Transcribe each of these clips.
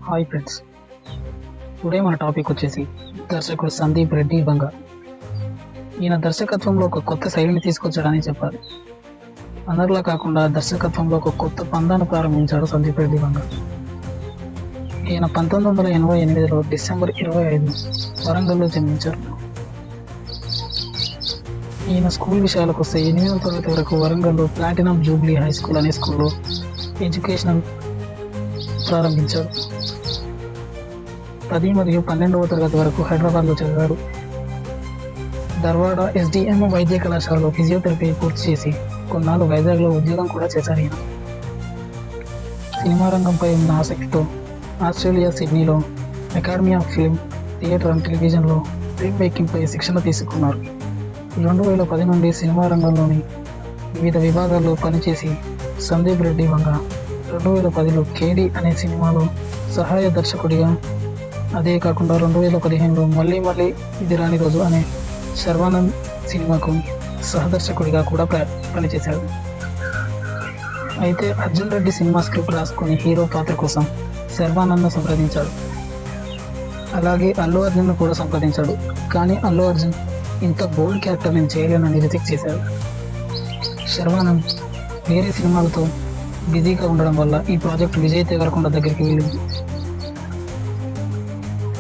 Hi friends, today మన topic వచ్చేసి దర్శకుడు సందీప్ రెడ్డి వంగ. ఈయన దర్శకత్వంలో ఒక కొత్త శైలిని తీసుకొచ్చాడని చెప్పాలి. అందరిలా కాకుండా దర్శకత్వంలో ఒక కొత్త పందాన్ని ప్రారంభించాడు సందీప్ రెడ్డి వంగ. ఈయన 1988లో డిసెంబర్ 25 వరంగల్లో జన్మించారు. ఈయన స్కూల్ విషయాలకు వస్తే 8వ తరగతి వరకు వరంగల్లో ప్లాటినం జూబ్లీ హై స్కూల్ అనే స్కూల్లో ఎడ్యుకేషన్ ప్రారంభించాడు. 10 మరియు 12వ తరగతి వరకు హైదరాబాద్లో చదివాడు. ధర్వాడ ఎస్డిఎం వైద్య కళాశాలలో ఫిజియోథెరపీ పూర్తి చేసి కొన్నాళ్ళు వైజాగ్లో ఉద్యోగం కూడా చేశారు. ఈయన సినిమా రంగంపై ఉన్న ఆసక్తితో ఆస్ట్రేలియా సిడ్నీలో academy of film, theatre and టెలివిజన్లో ఫిల్మ్ మేకింగ్పై శిక్షణ తీసుకున్నారు. 2010 నుండి సినిమా రంగంలోని వివిధ విభాగాల్లో పనిచేసి సందీప్ రెడ్డి వంగ 2010లో కేడి అనే సినిమాలో సహాయ దర్శకుడిగా, అదే కాకుండా 2015లో మళ్ళీ ఇది రాని రోజు అనే శర్వానంద్ సినిమాకు సహదర్శకుడిగా కూడా పనిచేశాడు. అయితే అర్జున్ రెడ్డి సినిమా స్క్రిప్ట్ రాసుకుని హీరో పాత్ర కోసం శర్వానంద్ను సంప్రదించాడు. అలాగే అల్లు అర్జున్ను కూడా సంప్రదించాడు. కానీ అల్లు అర్జున్ ఇంత బోల్డ్ క్యారెక్టర్ నేను చేయలేనని రిజెక్ట్ చేశాడు. శర్వానంద్ వేరే సినిమాలతో బిజీగా ఉండడం వల్ల ఈ ప్రాజెక్ట్ విజయ్ దేవరకొండ దగ్గరికి వెళ్ళింది.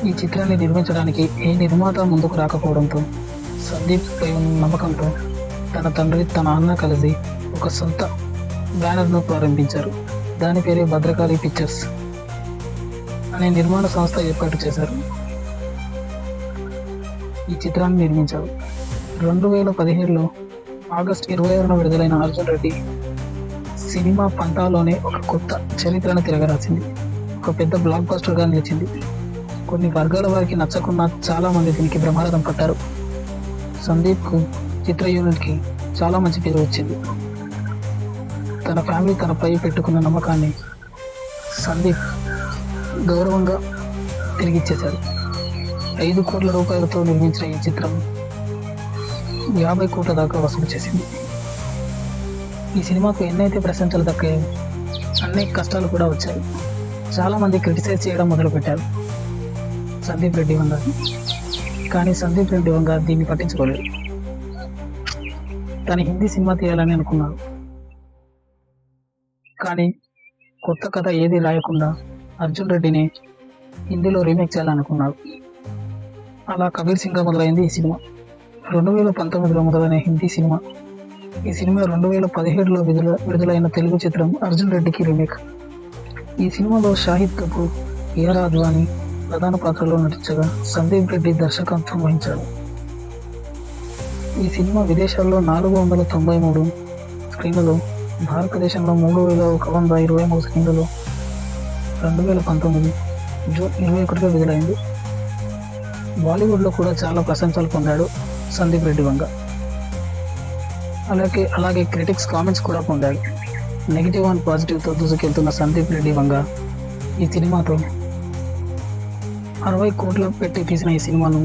ఈ చిత్రాన్ని నిర్మించడానికి ఏ నిర్మాత ముందుకు రాకపోవడంతో సందీప్ పై ఉన్న నమ్మకంతో తన తండ్రి, తన అన్న కలిసి ఒక సొంత బ్యానర్ను ప్రారంభించారు. దాని పేరే భద్రకాళి పిక్చర్స్ అనే నిర్మాణ సంస్థ ఏర్పాటు చేశారు. ఈ చిత్రాన్ని నిర్మించారు. 2017లో ఆగస్టు 26న విడుదలైన అర్జున్ రెడ్డి సినిమా పంటాలోనే ఒక కొత్త చరిత్రను తిరగరాసింది. ఒక పెద్ద బ్లాక్ బస్టర్గా నిలిచింది. కొన్ని వర్గాల వారికి నచ్చకుండా చాలా మంది దీనికి బ్రహ్మరథం పట్టారు. సందీప్కు, చిత్ర యూనిట్కి చాలా మంచి పేరు వచ్చింది. తన ఫ్యామిలీ తనపై పెట్టుకున్న నమ్మకాన్ని సందీప్ గౌరవంగా తిరిగిచ్చేశాడు. 5 కోట్ల రూపాయలతో నిర్మించిన ఈ చిత్రం 50 కోట్ల దాకా వసూలు చేసింది. ఈ సినిమాకు ఎన్నైతే ప్రశంసలు దక్కాయో అన్ని కష్టాలు కూడా వచ్చాయి. చాలామంది క్రిటిసైజ్ చేయడం మొదలుపెట్టారు సందీప్ రెడ్డి వంగ. కానీ సందీప్ రెడ్డి వంగ దీన్ని పట్టించుకోలేదు. తను హిందీ సినిమా తీయాలని అనుకున్నాడు. కానీ కొత్త కథ ఏది రాయకుండా అర్జున్ రెడ్డిని హిందీలో రీమేక్ చేయాలనుకున్నాడు. అలా కబీర్ సింగ్గా మొదలైంది ఈ సినిమా. 2019లో మొదలైన హిందీ సినిమా. ఈ సినిమా 2017లో విడుదలైన తెలుగు చిత్రం అర్జున్ రెడ్డికి రీమేక్. ఈ సినిమాలో షాహిద్ కపూర్, ఏఆర్ అద్వానీ ప్రధాన పాత్రలో నటించగా సందీప్ రెడ్డి దర్శకత్వం వహించాడు. ఈ సినిమా విదేశాల్లో 493 స్క్రీన్లలో, భారతదేశంలో 3123 స్క్రీన్లలో 2019 జూన్ 21గా విడుదలైంది. బాలీవుడ్లో కూడా చాలా ప్రశంసలు పొందాడు సందీప్ రెడ్డి వంగ. అలాగే క్రిటిక్స్ కామెంట్స్ కూడా పొందాడు. నెగిటివ్ అండ్ పాజిటివ్తో దూసుకెళ్తున్న సందీప్ రెడ్డి వంగ ఈ సినిమాతో 60 కోట్లు పెట్టి తీసిన ఈ సినిమాను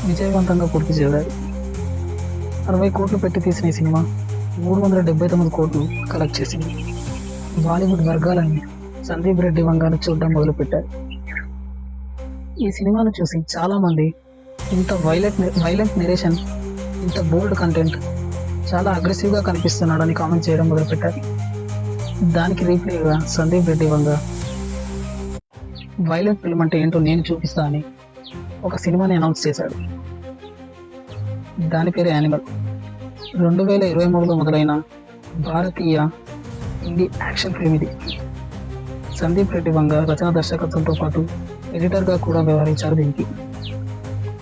విజయవంతంగా పూర్తి చేశాడు. 60 కోట్లు పెట్టి తీసిన ఈ సినిమా 379 కోట్లు కలెక్ట్ చేసింది. బాలీవుడ్ వర్గాలని సందీప్ రెడ్డి వంగను చూడడం మొదలుపెట్టారు. ఈ సినిమాను చూసి చాలామంది ఇంత వైలెంట్ నెరేషన్, ఇంత బోల్డ్ కంటెంట్, చాలా అగ్రెసివ్గా కనిపిస్తున్నాడని కామెంట్ చేయడం మొదలుపెట్టారు. దానికి రీప్లేగా సందీప్ రెడ్డి వంగ వైలెంట్ ఫిల్మ్ అంటే ఏంటో నేను చూపిస్తా అని ఒక సినిమాని అనౌన్స్ చేశాడు. దాని పేరు యానిమల్. 2023లో మొదలైన భారతీయ హిందీ యాక్షన్ ఫిల్మ్ ఇది. సందీప్ రెడ్డి వంగ రచన, దర్శకత్వంతో పాటు ఎడిటర్గా కూడా వ్యవహరించారు. దీనికి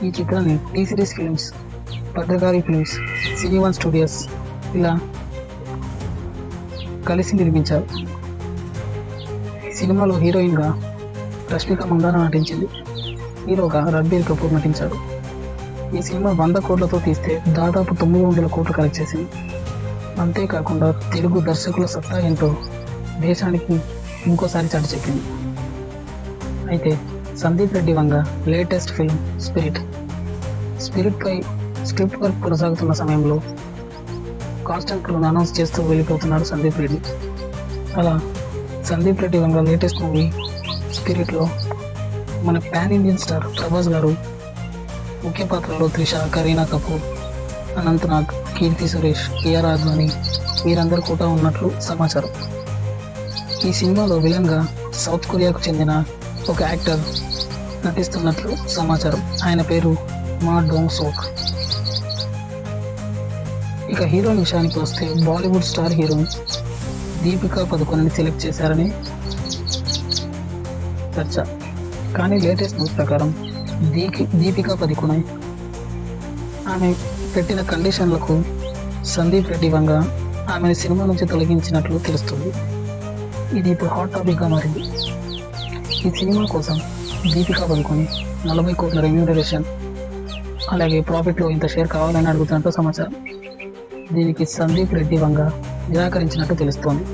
ఈ చిత్రాన్ని T series films, Bhadrakali films, సినీ1 స్టూడియోస్ ఇలా కలిసి నిర్మించారు. ఈ సినిమాలో హీరోయిన్గా రష్మిక మందాన నటించింది. హీరోగా రణబీర్ కపూర్ నటించాడు. ఈ సినిమా 100 కోట్లతో తీస్తే దాదాపు 900 కోట్లు కలెక్ట్ చేసింది. అంతేకాకుండా తెలుగు దర్శకుల సత్తా ఏంటో దేశానికి ఇంకోసారి చాటి చెప్పింది. అయితే Sandeep Reddy Vanga latest film స్పిరిట్పై script work కొనసాగుతున్న సమయంలో కాన్స్టెంట్ క్రూను అనౌన్స్ చేస్తూ వెళ్ళిపోతున్నాడు సందీప్ రెడ్డి. అలా సందీప్ రెడ్డి వంగ లేటెస్ట్ మూవీ స్పిరిట్లో మన పాన్ ఇండియన్ స్టార్ ప్రభాస్ గారు ముఖ్య పాత్రలో త్రిష, కరీనా కపూర్, అనంత్ నాగ్, కీర్తి సురేష్, కేఆర్ ఆద్వాని వీరందరూ కూడా ఉన్నట్లు సమాచారం. ఈ సినిమాలో విలన్గా సౌత్ కొరియాకు చెందిన ఒక యాక్టర్ నటిస్తున్నట్లు సమాచారం. ఆయన పేరు మా డోంగ్ సోక్. ఇక హీరోయిన్ విషయానికి వస్తే బాలీవుడ్ స్టార్ హీరోయిన్ దీపికా పదుకొనెని సెలెక్ట్ చేశారని చర్చ. కానీ లేటెస్ట్ న్యూస్ ప్రకారం దీపికా పదుకొనె ఆమె పెట్టిన కండిషన్లకు సందీప్ రెడ్డి వంగ ఆమెను సినిమా నుంచి తొలగించినట్లు తెలుస్తుంది. ఇది ఇప్పుడు హాట్ టాపిక్గా మారింది. ఈ సినిమా కోసం దీపికా పదుకొనె 40 కోట్ల రెమ్యూనరేషన్ అలాగే ప్రాఫిట్లో ఇంత షేర్ కావాలని అడుగుతున్నట్టు సమాచారం. దీనికి సందీప్ రెడ్డి వంగ నిరాకరించినట్టు తెలుస్తోంది.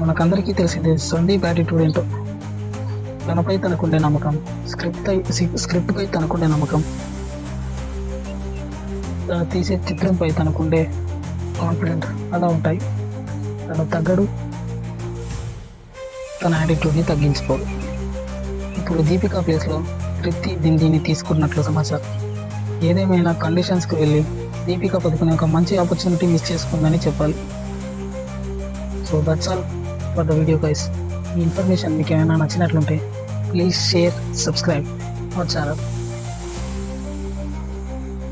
మనకందరికీ తెలిసిందే సందీప్ యాటిట్యూడ్ ఏంటో. తనపై తనకుండే నమ్మకం, స్క్రిప్ట్పై తనకుండే నమ్మకం, తను తీసే చిత్రంపై తనకుండే కాన్ఫిడెంట్ అలా ఉంటాయి. తను తగ్గడు, తన యాటిట్యూడ్ని తగ్గించుకోడు. ఇప్పుడు దీపికా ప్లేస్లో ప్రీతి దిండిని తీసుకున్నట్లు సమాచారం. ఏదేమైనా కండిషన్స్కి వెళ్ళి దీపికా పదుకొనె ఒక మంచి ఆపర్చునిటీ మిస్ చేసుకుందని చెప్పాలి. So that's all for the video guys. ఈ ఇన్ఫర్మేషన్ మీకు ఏమైనా నచ్చినట్లుంటే please share, subscribe our channel.